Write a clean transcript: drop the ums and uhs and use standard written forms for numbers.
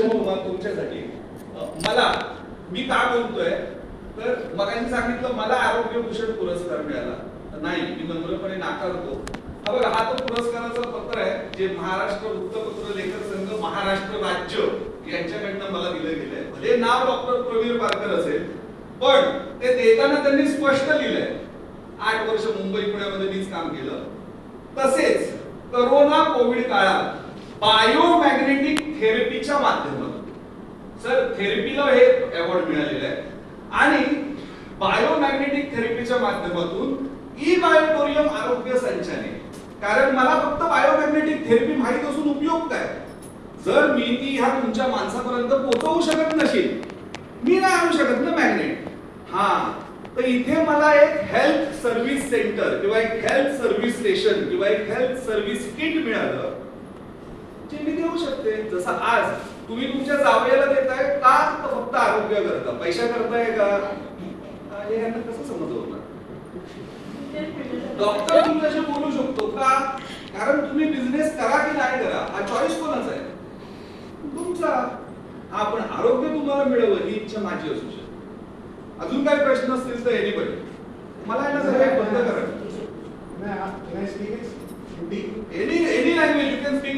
तुमच्यासाठी मला मी का बोलतोय तर मगाशी सांगितलं मला आरोग्य भूषण पुरस्कार मिळाला नाही मी नम्रपणे नाकारतो. हा बघा हा तो पुरस्काराचं पत्र आहे जे महाराष्ट्र वृत्तपत्र लेखक संघ महाराष्ट्र राज्य यांच्याकडनं मला दिलं गेलंय. भले नाव डॉक्टर प्रवीर पारकर असेल पण ते देताना त्यांनी स्पष्ट लिहिलंय 8 वर्ष मुंबई पुण्यामध्ये मीच काम केलं. तसेच करोना कोविड काळात बायोमॅग्नेटिक थेरपीच्या माध्यमातून सर थेरपीला हे अवॉर्ड मिळालेलं आहे आणि बायोमॅग्नेटिक थेरपीच्या माध्यमातून ई बायोटोरियम आरोग्य संचाने कारण मला फक्त बायोमॅग्नेटिक थेरपी माहित असून उपयोग काय जर मी ती ह्या तुमच्या माणसापर्यंत पोहोचवू शकत नसेल मी नाही आणू शकत ना मॅग्नेट. हा तर इथे मला एक हेल्थ सर्व्हिस सेंटर किंवा एक हेल्थ सर्व्हिस स्टेशन किंवा एक हेल्थ सर्व्हिस किट मिळालं जे मी देऊ शकते. जसं आज तुम्ही तुमच्या जावयाला देताय का फक्त आरोग्य करता पैसा करताय का हे यांना कसं समजवणार. डॉक्टर तुमच्याशी बोलू शकतो का कारण तुम्ही बिझनेस करा की नाही करा हा चॉईस कोणाचा आहे तुमचा. हा पण आरोग्य तुम्हाला मिळावं ही इच्छा माझी असू शकते. अजून काय प्रश्न असतील तर एनीबडी मला आहे ना सगळं बंद करा. Any language you can speak